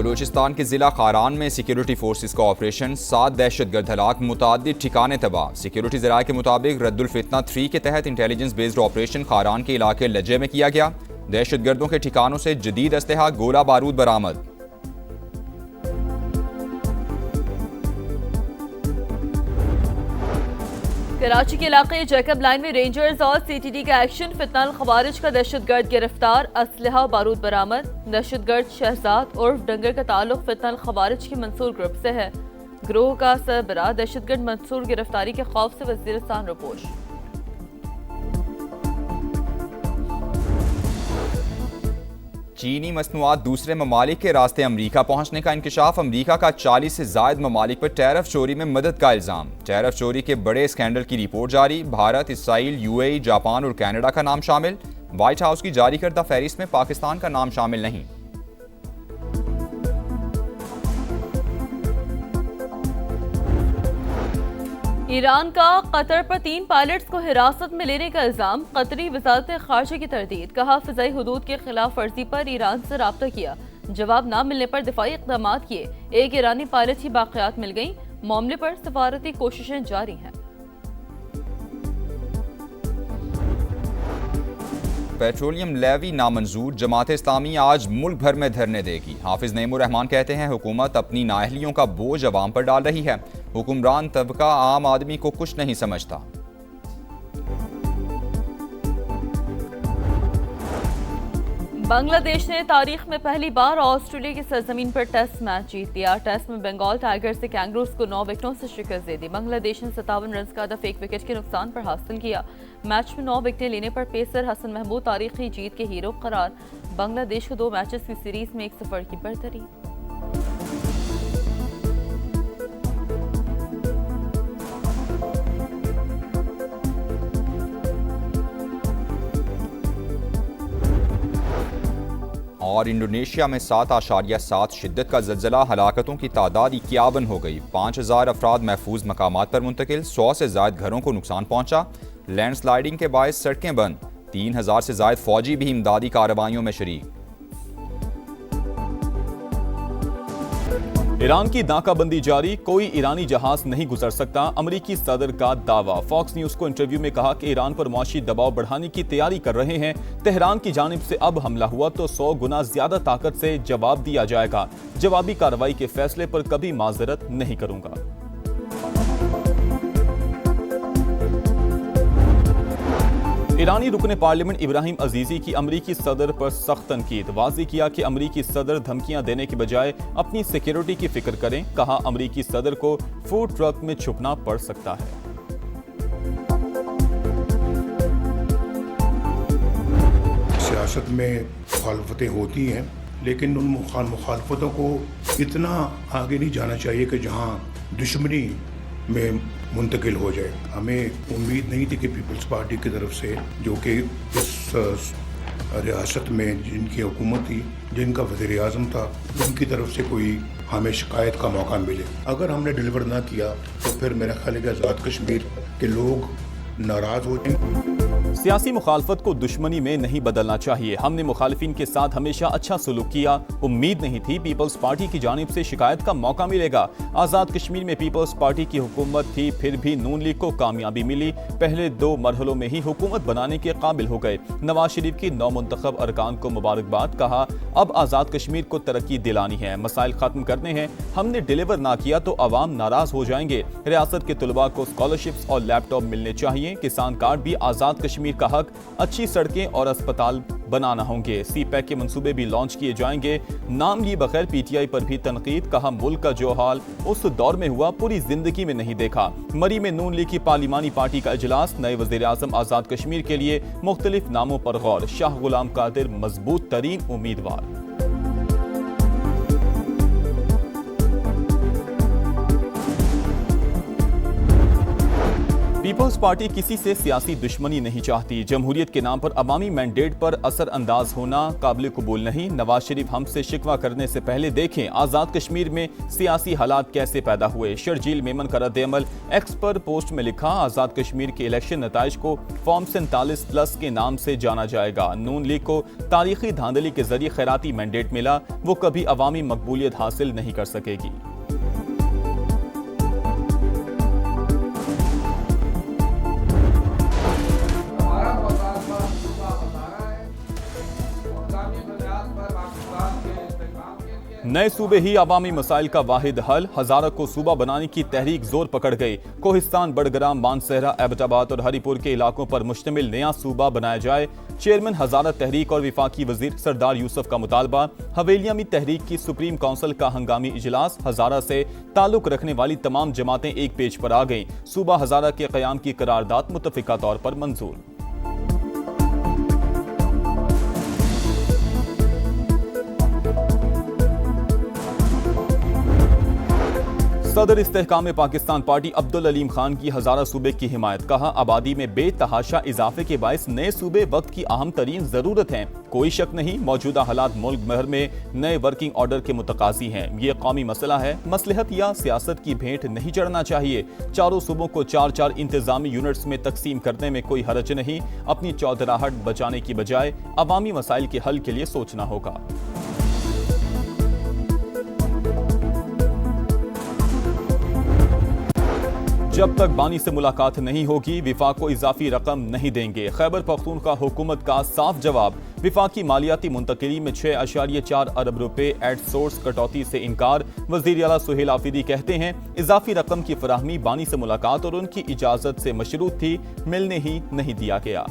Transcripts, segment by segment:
बलूचिस्तान के जिला खारान में सिक्योरिटी फोर्सेस का ऑपरेशन, 7 दहशतगर्द हलाक, मुतादिद ठिकाने तबाह। सिक्योरिटी ज़राए के मुताबिक रद्दुल फितना 3 के तहत इंटेलिजेंस बेस्ड ऑपरेशन खारान के इलाके लज्जे में किया गया। दहशतगर्दों के ठिकानों से जदीद असलहा, गोला बारूद बरामद। कराची के इलाके जैकब लाइन में रेंजर्स और सीटीडी का एक्शन, फितनाल खवारिज का दहशतगर्द गिरफ्तार, असलहा बारूद बरामद। दहशतगर्द शहजाद उर्फ डंगर का ताल्लुक फितनाल खवारिज के मंसूर ग्रुप से है। गिरोह का सरबराह दहशतगर्द मंसूर गिरफ्तारी के खौफ से वजीरिस्तान रिपोर्ट। चीनी मसनूआत दूसरे ममालिक के रास्ते अमरीका पहुंचने का इंकशाफ, अमरीका का 40 से जायद ममालिक पर टैरिफ चोरी में मदद का इल्ज़ाम। टैरिफ चोरी के बड़े स्कैंडल की रिपोर्ट जारी, भारत, इसराइल, यूएई, जापान और कनाडा का नाम शामिल। व्हाइट हाउस की जारी करदा फहरिस्त में पाकिस्तान का नाम शामिल नहीं। ईरान का कतर पर 3 पायलट्स को हिरासत में लेने का इल्जाम, कतरी वजारत खारजा की तरदीद। कहा फिजाई हुदूद के खिलाफ वर्जी पर ईरान से राब्ता किया, जवाब न मिलने पर दिफाई इक़दाम किए। एक ईरानी पायलट की बाक़ियात मिल गई। मामले पर सफारती कोशिशें जारी हैं। पेट्रोलियम लेवी नामंजूर, जमात इस्लामी आज मुल्क भर में धरने देगी। हाफिज नईमुर रहमान कहते हैं हुकूमत अपनी नाअहलियों का बोझ अवाम पर डाल रही है। हुक्मरान तबका आम आदमी को कुछ नहीं समझता। बांग्लादेश ने तारीख में पहली बार ऑस्ट्रेलिया की सरजमीन पर टेस्ट मैच जीत लिया। टेस्ट में बंगाल टाइगर्स से कैंगरूज को 9 विकेटों से शिकस्त दे दी। बांग्लादेश ने 57 रन का हदफ 1 विकेट के नुकसान पर हासिल किया। मैच में 9 विकेटें लेने पर पेसर हसन महमूद तारीखी जीत के हीरो करार। बांग्लादेश को 2 मैचेस की सीरीज में 1-0 की बढ़तरी। और इंडोनेशिया में 7.7 शिद्दत का ज़लज़ला, हलाकतों की तादाद 51 हो गई। 5000 अफराद महफूज मकामात पर मुंतकिल, 100 से ज़ायद घरों को नुकसान पहुंचा। लैंडस्लाइडिंग के बायस सड़कें बंद, 3000 से ज़ायद फौजी भी इमदादी कार्रवाइयों में शरीक। ईरान की नाकाबंदी जारी, कोई ईरानी जहाज नहीं गुजर सकता, अमरीकी सदर का दावा। फॉक्स न्यूज को इंटरव्यू में कहा कि ईरान पर मुआशी दबाव बढ़ाने की तैयारी कर रहे हैं। तेहरान की जानिब से अब हमला हुआ तो 100 गुना ज्यादा ताकत से जवाब दिया जाएगा। जवाबी कार्रवाई के फैसले पर कभी माजरत नहीं करूंगा। ईरानी रुकने पार्लियामेंट इब्राहिम अजीजी की अमरीकी सदर पर सख्त तनकीद। वाज़ेह किया कि अमरीकी सदर धमकियां देने के बजाय अपनी सिक्योरिटी की फिक्र करें। कहा अमरीकी सदर को फूड ट्रक में छुपना पड़ सकता है। सियासत में मुखालफतें होती हैं, लेकिन उन मुखालफतों को इतना आगे नहीं जाना चाहिए कि जहां दुश्मनी में मुंतकिल हो जाए। हमें उम्मीद नहीं थी कि पीपल्स पार्टी की तरफ से, जो कि इस रियासत में जिनकी हुकूमत थी, जिनका वज़ीर आज़म था, उनकी तरफ से कोई हमें शिकायत का मौका मिले। अगर हमने डिलीवर ना किया तो फिर मेरा ख्याल है कि आज़ाद कश्मीर के लोग नाराज हो जाएंगे। सियासी मुखालफत को दुश्मनी में नहीं बदलना चाहिए। हमने मुखालिफिन के साथ हमेशा अच्छा सलूक किया। उम्मीद नहीं थी पीपल्स पार्टी की जानिब से शिकायत का मौका मिलेगा। आज़ाद कश्मीर में पीपल्स पार्टी की हुकूमत थी, फिर भी नून लीग को कामयाबी मिली। पहले 2 मरहलों में ही हुकूमत बनाने के काबिल हो गए। नवाज शरीफ की नौमुंतखब अरकान को मुबारकबाद। कहा अब आज़ाद कश्मीर को तरक्की दिलानी है, मसाइल खत्म करने हैं। हमने डिलीवर ना किया तो अवाम नाराज हो जाएंगे। रियासत के तलबा को स्कॉलरशिप्स और लैपटॉप मिलने चाहिए। किसान कार्ड भी आज़ाद कश्मीर का हक। अच्छी सड़कें और अस्पताल बनाना होंगे। CPEC के मंसूबे भी लॉन्च किए जाएंगे। नाम लिए बगैर PTI पर भी तनकीद। कहा मुल्क का जो हाल उस दौर में हुआ पूरी जिंदगी में नहीं देखा। मरी में नून लीग की पार्लिमानी पार्टी का इजलास, नए वज़ीर आज़म आज़ाद कश्मीर के लिए मुख्तलिफ नामों पर गौर। शाह गुलाम कादिर मजबूत तरीन उम्मीदवार। पीपल्स पार्टी किसी से सियासी दुश्मनी नहीं चाहती। जमहूरियत के नाम पर अवामी मैंडेट पर असर अंदाज होना काबिल कबूल नहीं। नवाज शरीफ हमसे शिकवा करने से पहले देखें आज़ाद कश्मीर में सियासी हालात कैसे पैदा हुए। शर्जील मेमन का रद्द-ए-अमल एक्स पर पोस्ट में लिखा, आज़ाद कश्मीर के इलेक्शन नताइज को फॉर्म 47+ के नाम से जाना जाएगा। नून लीग को तारीखी धांधली के जरिए खैराती मैंडेट मिला, वो कभी अवामी मकबूलियत हासिल नहीं कर सकेगी। नए सूबे ही अवामी मसाइल का वाहिद हल। हजारा को सूबा बनाने की तहरीक जोर पकड़ गई। कोहिस्तान, बड़ग्राम, मानसहरा, एबटाबाद और हरीपुर के इलाकों पर मुश्तमिल नया सूबा बनाया जाए। चेयरमैन हजारा तहरीक और विफाकी वजीर सरदार यूसुफ का मुतालबा। हवेलियामी तहरीक की सुप्रीम काउंसिल का हंगामी इजलास। हजारा से ताल्लुक रखने वाली तमाम जमातें एक पेज पर आ गईं। सूबा हजारा के क़याम की करारदाद मुत्तफ़िका तौर पर मंजूर। सदर इस्तेहकाम पाकिस्तान पार्टी अब्दुल अलीम खान की हजारा सूबे की हिमायत। कहा, आबादी में बेतहाशा इजाफे के बायस नए सूबे वक्त की अहम तरीन जरूरत है। कोई शक नहीं, मौजूदा हालात मुल्क भर में नए वर्किंग ऑर्डर के मुतकाजी हैं। ये कौमी मसला है, मसलहत या सियासत की भेंट नहीं चढ़ना चाहिए। चारों सूबों को 4-4 इंतजामी यूनिट्स में तकसीम करने में कोई हरज नहीं। अपनी चौधराहट बचाने की बजाय अवामी मसाइल के हल के लिए सोचना होगा। जब तक बानी से मुलाकात नहीं होगी, विफाक को इजाफी रकम नहीं देंगे। खैबर पख्तूनख्वा हुकूमत का साफ जवाब। विफाकी मालियाती मुंतकिली में 6.4 अरब रुपए एट सोर्स कटौती से इनकार। वजीर आला सुहेल आफरीदी कहते हैं, इजाफी रकम की फराहमी बानी से मुलाकात और उनकी इजाजत से मशरूत थी, मिलने ही नहीं दिया गया।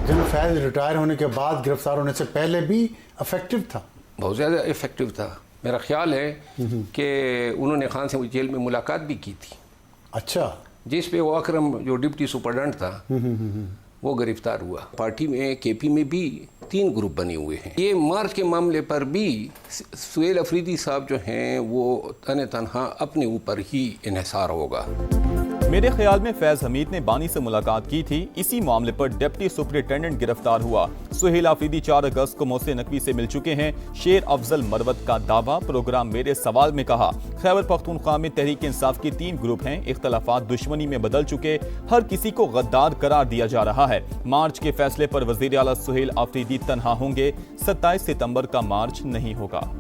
जनरल फैज रिटायर होने के बाद गिरफ्तार होने से पहले भी इफेक्टिव था, बहुत ज़्यादा इफेक्टिव था। मेरा ख्याल है कि उन्होंने खान से जेल में मुलाकात भी की थी। अच्छा, जिस पे वो अकरम जो डिप्टी सुपरडेंट था वो गिरफ्तार हुआ। पार्टी में केपी में भी 3 ग्रुप बने हुए हैं। ये मार्च के मामले पर भी सुहेल अफरीदी साहब जो हैं वो तने तनहा अपने ऊपर ही इन्हिसार होगा। मेरे ख्याल में फैज हमीद ने बानी से मुलाकात की थी। इसी मामले पर डिप्टी सुपरिटेंडेंट गिरफ्तार हुआ। सुहेल आफरीदी 4 अगस्त को मोहसिन नकवी से मिल चुके हैं। शेर अफजल मरवत का दावा। प्रोग्राम मेरे सवाल में कहा, खैबर पख्तूनख्वा में तहरीक इंसाफ के 3 ग्रुप हैं। इख्तलाफात दुश्मनी में बदल चुके, हर किसी को गद्दार करार दिया जा रहा है। मार्च के फैसले पर वजीर आला सुहेल आफरीदी तन्हा होंगे। 27 सितंबर का मार्च नहीं होगा।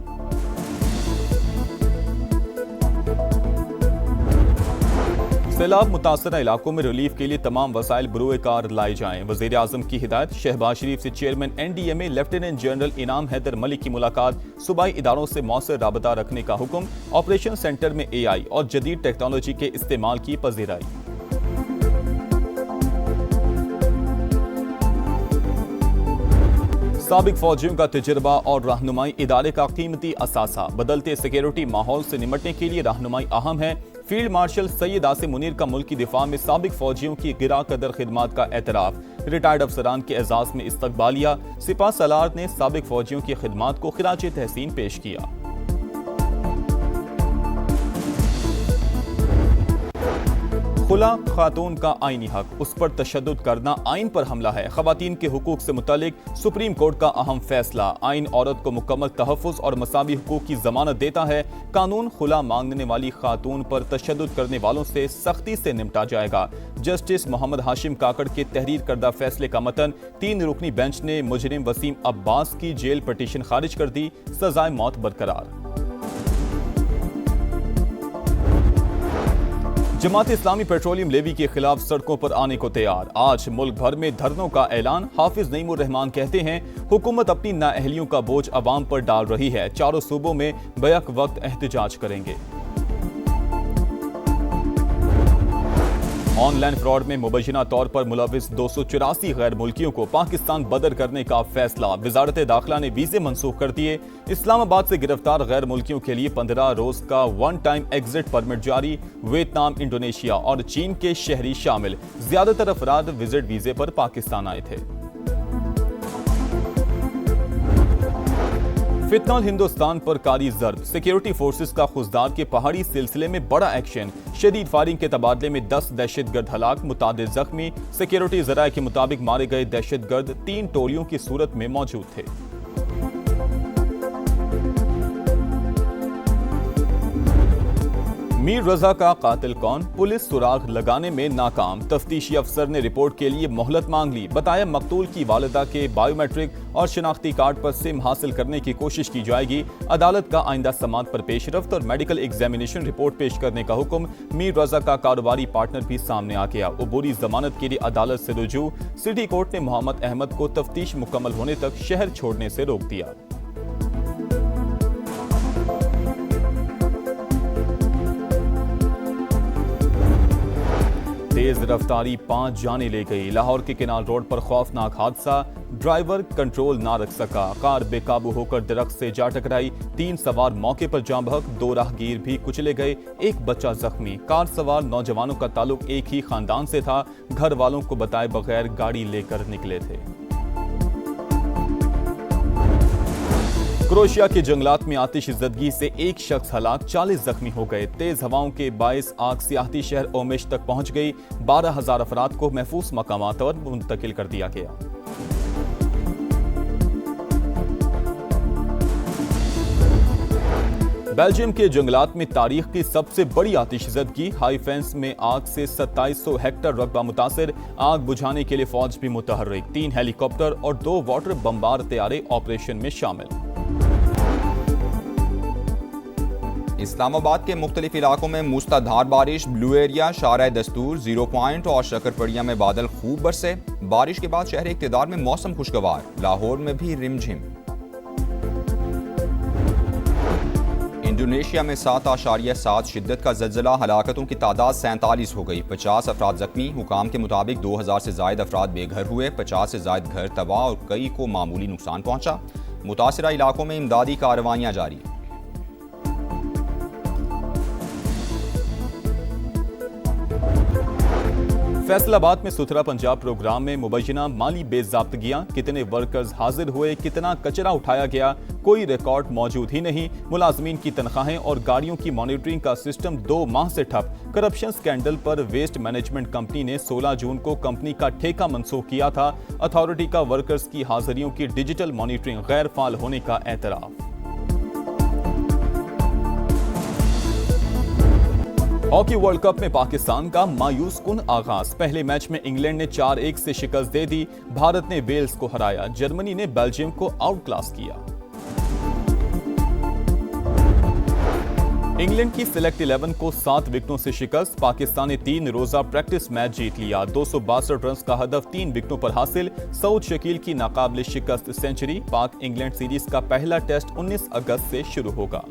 सैलाब मुतासरा इलाकों में रिलीफ के लिए तमाम वसाइल बरूए कार लाई जाएं। वजीर आजम की हिदायत। शहबाज शरीफ से चेयरमैन NDMA लेफ्टिनेंट जनरल इनाम हैदर मलिक की मुलाकात। सूबाई इदारों से मौसर राबता रखने का हुक्म। ऑपरेशन सेंटर में AI और जदीद टेक्नोलॉजी के इस्तेमाल की पजीराई। साबिक फौजियों का तजुर्बा और रहनुमाई इदारे का कीमती असासा। बदलते सिक्योरिटी माहौल से निपटने के लिए रहनुमाई अहम है। फील्ड मार्शल सैयद आसिम मुनीर का मुल्क की दिफा में साबिक फौजियों की गिरा कदर खिदमात का एतराफ। रिटायर्ड अफसरान के एजाज में इस्तकबालिया। सिपा सलार ने साबिक फौजियों की खिदमात को खिराज तहसीन पेश किया। खुला खातून का आईनी हक, उस पर तशद्दुद करना आइन पर हमला है। खवातीन के हुकूक से मुतालिक सुप्रीम कोर्ट का अहम फैसला। आइन औरत को मुकम्मल तहफ़्फ़ुज़ और मसावी हुकूक की जमानत देता है। कानून खुला मांगने वाली खातून पर तशद्दुद करने वालों से सख्ती से निपटा जाएगा। जस्टिस मोहम्मद हाशिम काकड़ के तहरीर करदा फैसले का मतन 3 रुकनी बेंच ने मुजरिम वसीम अब्बास की जेल पटिशन खारिज कर दी। सजाए मौत बरकरार। जमात इस्लामी पेट्रोलियम लेवी के खिलाफ सड़कों पर आने को तैयार। आज मुल्क भर में धरनों का ऐलान। हाफिज नईमुर रहमान कहते हैं, हुकूमत अपनी नाअहलियों का बोझ अवाम पर डाल रही है। चारों सूबों में बैक वक्त एहतजाज करेंगे। ऑनलाइन फ्रॉड में मुबैना तौर पर मुलविस 284 गैर मुल्कियों को पाकिस्तान बदर करने का फैसला। वजारत दाखिला ने वीजे मंसूख कर दिए। इस्लामाबाद से गिरफ्तार गैर मुल्कियों के लिए 15 रोज का 1 टाइम एग्जिट परमिट जारी। वियतनाम, इंडोनेशिया और चीन के शहरी शामिल। ज्यादातर अफराद विजिट वीजे पर पाकिस्तान आए थे। फितनल हिंदुस्तान पर कारी जर्ब, सिक्योरिटी फोर्सेस का खुजदार के पहाड़ी सिलसिले में बड़ा एक्शन, शदीद फायरिंग के तबादले में 10 दहशतगर्द हलाक, मुतादिद जख्मी। सिक्योरिटी जराये के मुताबिक मारे गए दहशतगर्द 3 टोलियों की सूरत में मौजूद थे। मीर रजा का कातिल कौन, पुलिस सुराग लगाने में नाकाम, तफ्तीशी अफसर ने रिपोर्ट के लिए मोहलत मांग ली। बताया मकतूल की वालिदा के बायोमेट्रिक और शनाख्ती कार्ड पर सिम हासिल करने की कोशिश की जाएगी। अदालत का आइंदा समात पर पेशरफ्त और मेडिकल एग्जामिनेशन रिपोर्ट पेश करने का हुक्म। मीर रजा का कारोबारी पार्टनर भी सामने आ गया। अबूरी जमानत के लिए अदालत से रुजू। सिटी कोर्ट ने मोहम्मद अहमद को तफ्तीश मुकम्मल होने तक शहर छोड़ने से रोक दिया। तेज रफ्तारी 5 जाने ले गई। लाहौर के किनाल रोड पर खौफनाक हादसा, ड्राइवर कंट्रोल ना रख सका, कार बेकाबू होकर दरख्त से जा टकराई। 3 सवार मौके पर जाँ बहक, 2 राहगीर भी कुचले गए, 1 बच्चा जख्मी। कार सवार नौजवानों का ताल्लुक एक ही खानदान से था। घर वालों को बताए बगैर गाड़ी लेकर निकले थे। क्रोएशिया के जंगलात में आतिशज़दगी से 1 शख्स हलाक, 40 जख्मी हो गए। तेज हवाओं के बायस आग सियाहती शहर ओमेश तक पहुंच गई। 12,000 अफराद को महफूज मकामात पर मुंतकिल कर दिया गया। बेल्जियम के जंगलात में तारीख की सबसे बड़ी आतिशज़दगी, हाई फेंस में आग से 2700 हेक्टर रकबा मुतासिर। आग बुझाने के लिए फौज भी मुतहर्रिक, 3 हेलीकॉप्टर और 2 वाटर बम्बार तैयारे ऑपरेशन में शामिल। इस्लामाबाद के मुख्तलिफ इलाकों में मूसलाधार बारिश, ब्लू एरिया, शारा दस्तूर, 0 पॉइंट और शकरपड़िया में बादल खूब बरसे। बारिश के बाद शहर इक़्तिदार में मौसम खुशगवार, लाहौर में भी रिमझिम। इंडोनेशिया में 7.7 शिद्दत का ज़लज़ला, हलाकतों की तादाद 47 हो गई, 50 अफराद जख्मी। हुकाम के मुताबिक 2000 से ज़ायद अफराद बेघर हुए, 50 से ज़ायद घर तबाह और कई को मामूली नुकसान पहुंचा। मुतासिरा इलाकों में इमदादी कार्रवाइयाँ जारी। फैसलाबाद में सुथरा पंजाब प्रोग्राम में मुबैना माली बेज़ाब्तगियां, कितने वर्कर्स हाजिर हुए, कितना कचरा उठाया गया, कोई रिकॉर्ड मौजूद ही नहीं। मुलाजमीन की तनख्वाहें और गाड़ियों की मॉनिटरिंग का सिस्टम 2 माह से ठप। करप्शन स्कैंडल पर वेस्ट मैनेजमेंट कंपनी ने 16 जून को कंपनी का ठेका मनसूख किया था। अथॉरिटी का वर्कर्स की हाजिरियों की डिजिटल मॉनिटरिंग गैर फाल होने का एतराफ। हॉकी वर्ल्ड कप में पाकिस्तान का मायूस कुन आगाज। पहले मैच में इंग्लैंड ने 4-1 से शिकस्त दे दी। भारत ने वेल्स को हराया। जर्मनी ने बेल्जियम को आउट क्लास किया। इंग्लैंड की सिलेक्ट 11 को 7 विकेटों से शिकस्त। पाकिस्तान ने 3 रोजा प्रैक्टिस मैच जीत लिया। 262 रन का हदफ 3 विकेटों पर हासिल। सऊद शकील की नाकाबिले शिकस्त सेंचुरी। पाक इंग्लैंड सीरीज का पहला टेस्ट 19 अगस्त से शुरू होगा।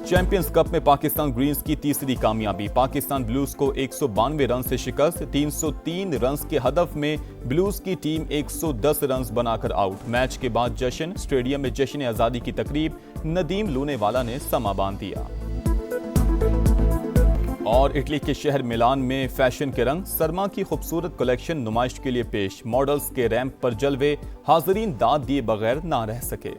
चैंपियंस कप में पाकिस्तान ग्रीन्स की तीसरी कामयाबी। पाकिस्तान ब्लूज को 192 रन से शिकस्त। 303 रन के हदफ में ब्लूज की टीम 110 रन बनाकर आउट। मैच के बाद जश्न, स्टेडियम में जश्न आजादी की तकरीब। नदीम लूनेवाला ने समा बांध दिया। और इटली के शहर मिलान में फैशन के रंग, सरमा की खूबसूरत कलेक्शन नुमाइश के लिए पेश। मॉडल्स के रैंप पर जलवे, हाजरीन दाद दिए बगैर ना रह सके।